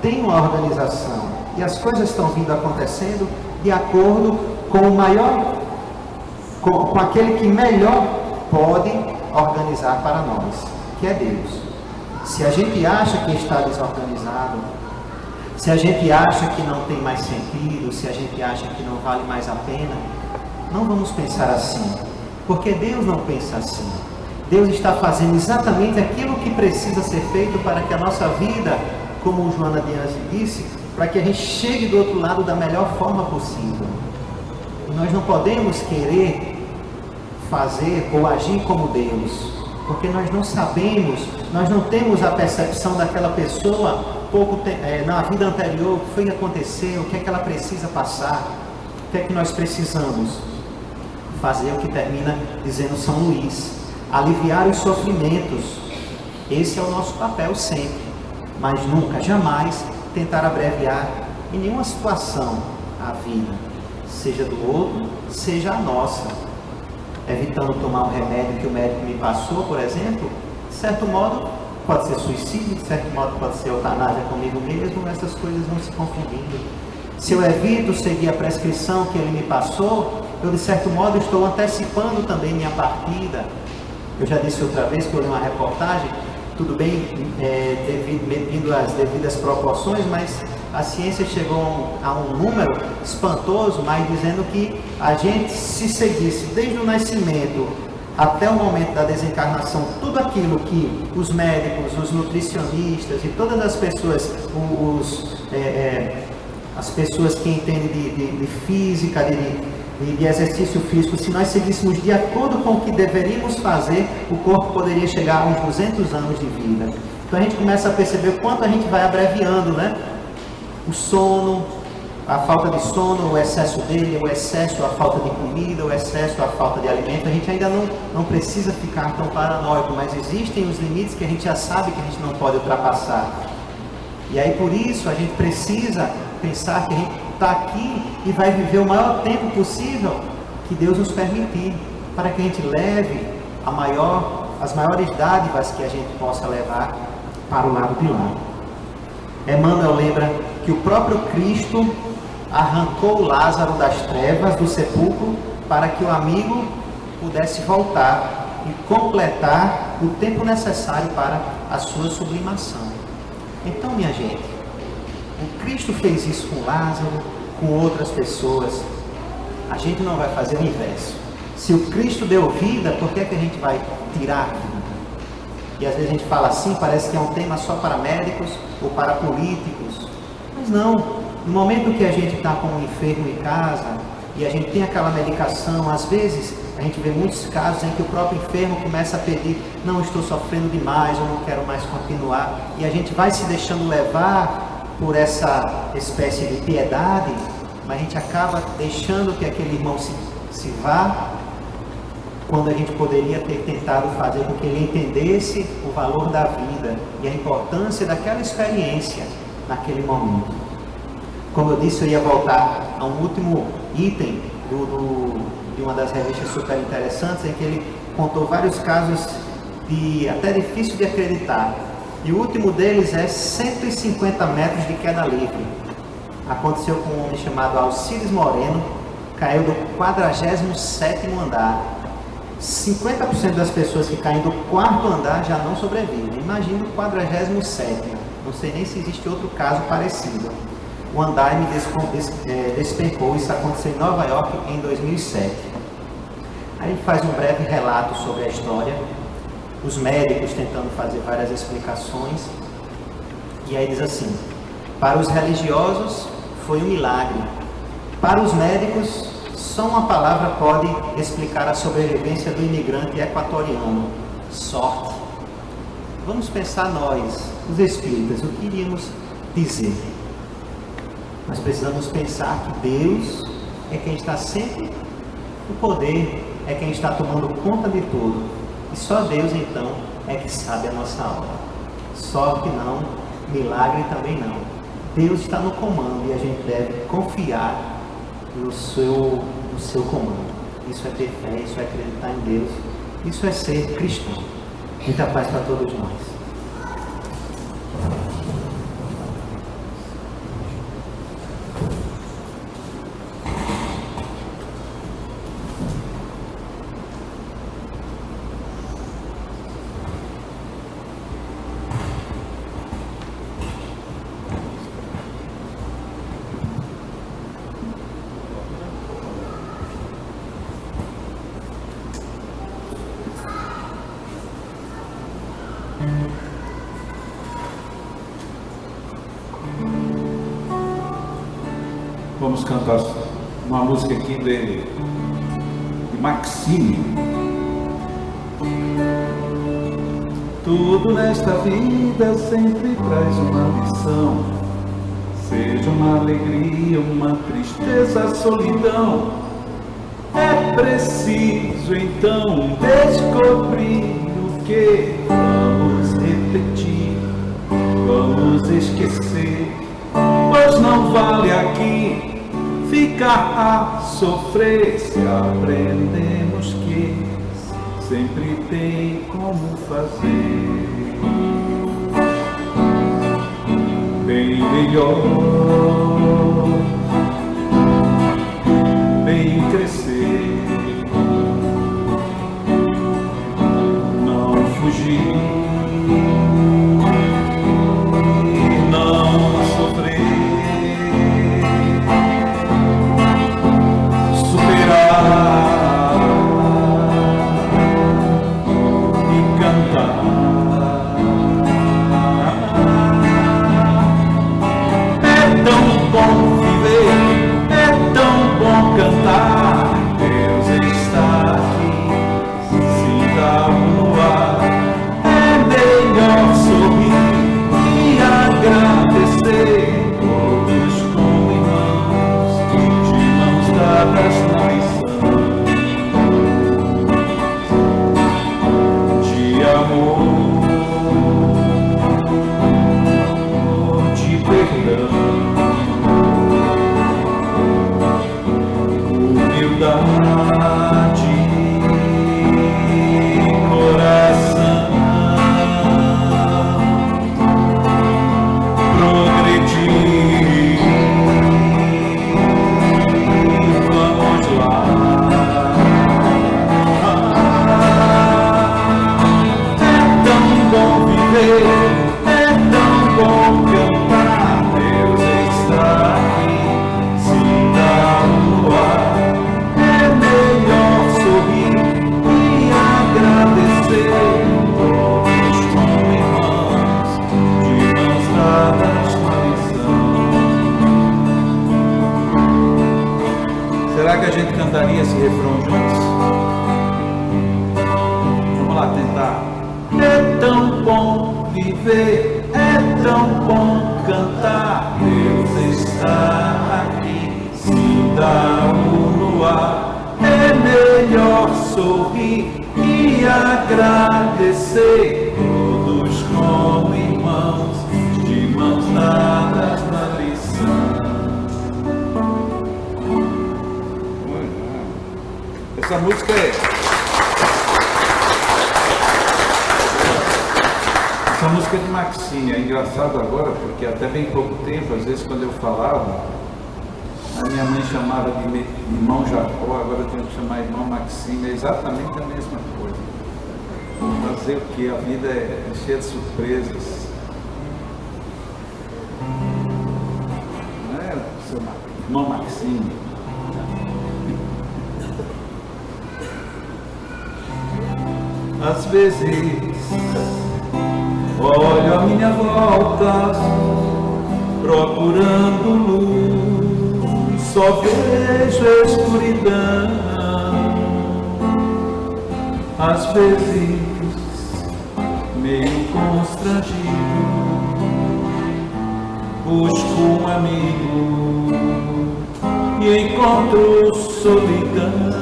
tem uma organização e as coisas estão vindo acontecendo de acordo com o maior, com aquele que melhor pode organizar para nós, que é Deus. Se a gente acha que está desorganizado, se a gente acha que não tem mais sentido, se a gente acha que não vale mais a pena, não vamos pensar assim, porque Deus não pensa assim. Deus está fazendo exatamente aquilo que precisa ser feito para que a nossa vida, como o Joana Dias disse, para que a gente chegue do outro lado da melhor forma possível. E nós não podemos querer fazer ou agir como Deus, porque nós não sabemos, nós não temos a percepção daquela pessoa na vida anterior, o que foi que aconteceu, o que é que ela precisa passar, o que é que nós precisamos fazer, o que termina dizendo São Luís, aliviar os sofrimentos. Esse é o nosso papel sempre, mas nunca, jamais tentar abreviar em nenhuma situação a vida, seja do outro, seja a nossa, evitando tomar um remédio que o médico me passou, por exemplo. De certo modo pode ser suicídio, de certo modo pode ser eutanásia comigo mesmo, essas coisas vão se confundindo. Se eu evito seguir a prescrição que ele me passou, eu de certo modo estou antecipando também minha partida. Eu já disse outra vez que eu li uma reportagem, tudo bem, devido às devidas proporções, mas a ciência chegou a um número espantoso, mas dizendo que a gente, se seguisse desde o nascimento até o momento da desencarnação, tudo aquilo que os médicos, os nutricionistas e todas as pessoas, as pessoas que entendem de física, de exercício físico, se nós seguíssemos de acordo com o que deveríamos fazer, o corpo poderia chegar a uns 200 anos de vida. Então a gente começa a perceber o quanto a gente vai abreviando, né? O sono, a falta de sono, o excesso dele, o excesso, a falta de comida, o excesso, a falta de alimento. A gente ainda não precisa ficar tão paranoico, mas existem os limites que a gente já sabe que a gente não pode ultrapassar. E aí por isso a gente precisa pensar que a gente está aqui e vai viver o maior tempo possível que Deus nos permitir, para que a gente leve as maiores dádivas que a gente possa levar para o lado de lá. Emmanuel lembra que o próprio Cristo arrancou Lázaro das trevas do sepulcro para que o amigo pudesse voltar e completar o tempo necessário para a sua sublimação. Então, minha gente, o Cristo fez isso com Lázaro, com outras pessoas. A gente não vai fazer o inverso. Se o Cristo deu vida, por que é que a gente vai tirar a vida? E às vezes a gente fala assim, parece que é um tema só para médicos ou para políticos. Mas não. No momento que a gente está com um enfermo em casa e a gente tem aquela medicação, às vezes a gente vê muitos casos em que o próprio enfermo começa a pedir: não, estou sofrendo demais, eu não quero mais continuar. E a gente vai se deixando levar por essa espécie de piedade, mas a gente acaba deixando que aquele irmão se vá, quando a gente poderia ter tentado fazer com que ele entendesse o valor da vida e a importância daquela experiência naquele momento. Como eu disse, eu ia voltar a um último item de uma das revistas super interessantes, em que ele contou vários casos até difícil de acreditar. E o último deles é 150 metros de queda livre. Aconteceu com um homem chamado Alcides Moreno, caiu do 47º andar. 50% das pessoas que caem do 4º andar já não sobrevivem. Imagina o 47º. Não sei nem se existe outro caso parecido. O andaime despencou. Isso aconteceu em Nova York em 2007. Aí ele faz um breve relato sobre a história, os médicos tentando fazer várias explicações, e aí diz assim: para os religiosos foi um milagre, para os médicos só uma palavra pode explicar a sobrevivência do imigrante equatoriano: sorte. Vamos pensar nós, os espíritas, o que iríamos dizer? Nós precisamos pensar que Deus é quem está sempre no poder, é quem está tomando conta de tudo. E só Deus, então, é que sabe a nossa hora. Sorte não, milagre também não. Deus está no comando e a gente deve confiar no seu comando. Isso é ter fé, isso é acreditar em Deus, isso é ser cristão. Muita paz para todos nós. Vamos cantar uma música aqui de Maxime. Tudo nesta vida sempre traz uma lição, seja uma alegria, uma tristeza, solidão. É preciso então descobrir o que vamos repetir, vamos esquecer, pois não vale aqui ficar a sofrer se aprendemos que sempre tem como fazer bem melhor, bem crescer, não fugir, não sofrer, superar e cantar. É agradecer, é tão bom cantar. Deus está aqui, sinta-o no ar. É melhor sorrir e agradecer, todos como irmãos, de mãos dadas na lição. Essa música é de Maxine. É engraçado agora, porque até bem pouco tempo, às vezes quando eu falava, a minha mãe chamava de irmão Jacó, agora eu tenho que chamar irmão Maxine. É exatamente a mesma coisa. Fazer o que? A vida é cheia de surpresas. Não é, seu irmão Maxine? Às vezes olho à minha volta, procurando luz, só vejo escuridão. Às vezes, meio constrangido, busco um amigo e encontro solidão.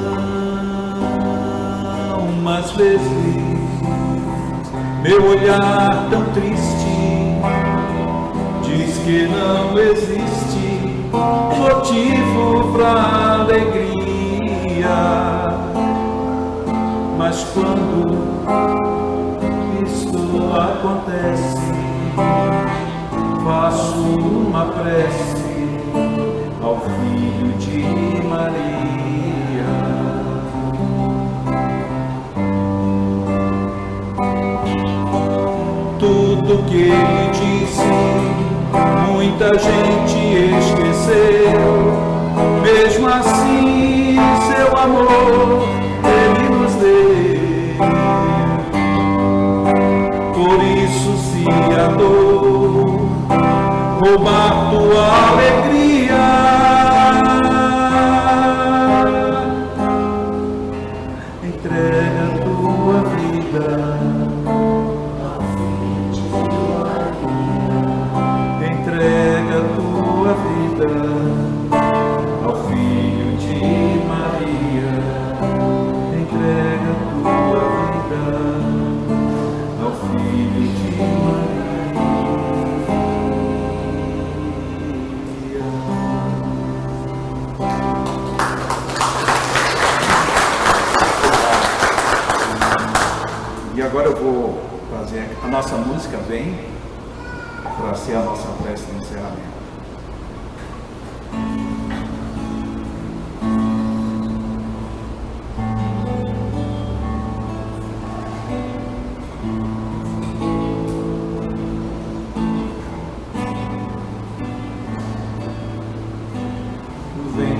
Às vezes, meu olhar tão triste diz que não existe motivo para alegria. Mas quando isto acontece, faço uma prece ao Filho de Maria. Tudo que ele disse, muita gente esqueceu. Mesmo assim, seu amor ele nos deu. Por isso, se a dor roubar tua alegria, entrega a tua vida. Entrega a tua vida ao Filho de Maria. Entrega a tua vida ao Filho de Maria. E agora eu vou fazer a nossa música, vem para ser a nossa prece de encerramento. Vem,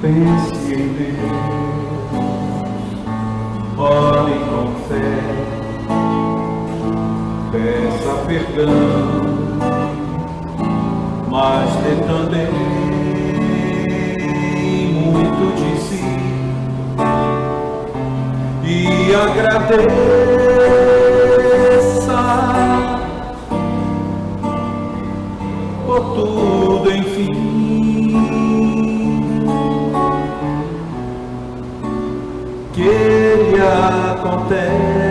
pense em Deus, ore com fé, peça perdão, mas dê também muito de si e agradeça por tudo, enfim. Que ele acontece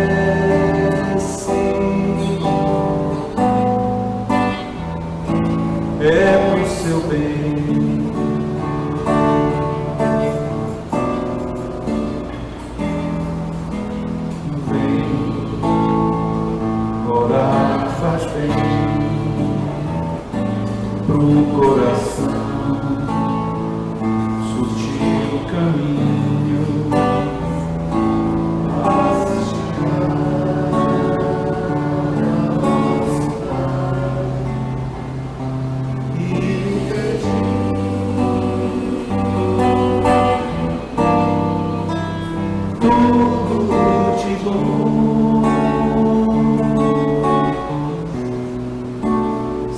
é pro seu bem. Vem, orar faz bem pro coração, sutil o caminho, faz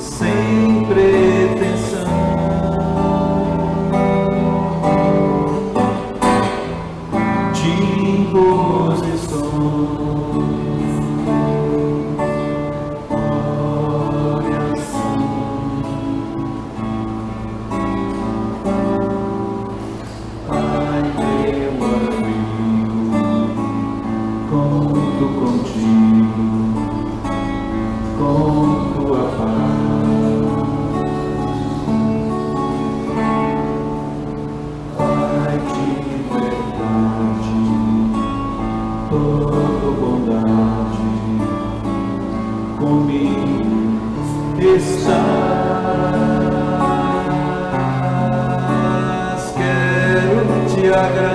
sem pretensão. comigo estás. Quero te agradecer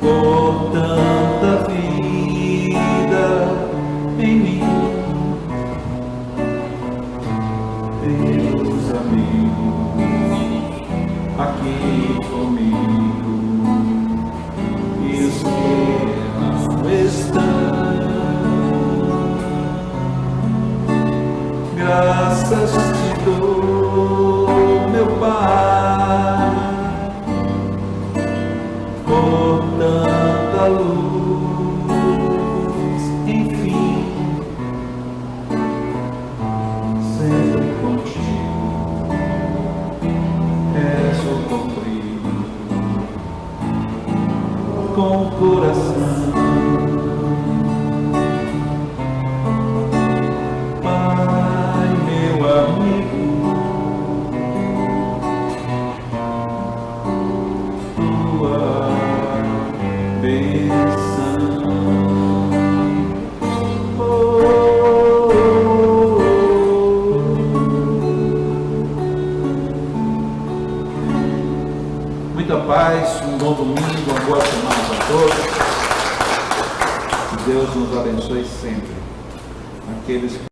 por tanta vida em mim, teus amigos aqui comigo e os que não estão. Graças te dou, meu Pai, por tanta luz, enfim, sempre contigo, és o comprido, com o coração. Pai, meu amigo, tua bênção. Oh, muita paz, um bom domingo, uma boa semana para todos. Que Deus nos abençoe sempre. Aqueles que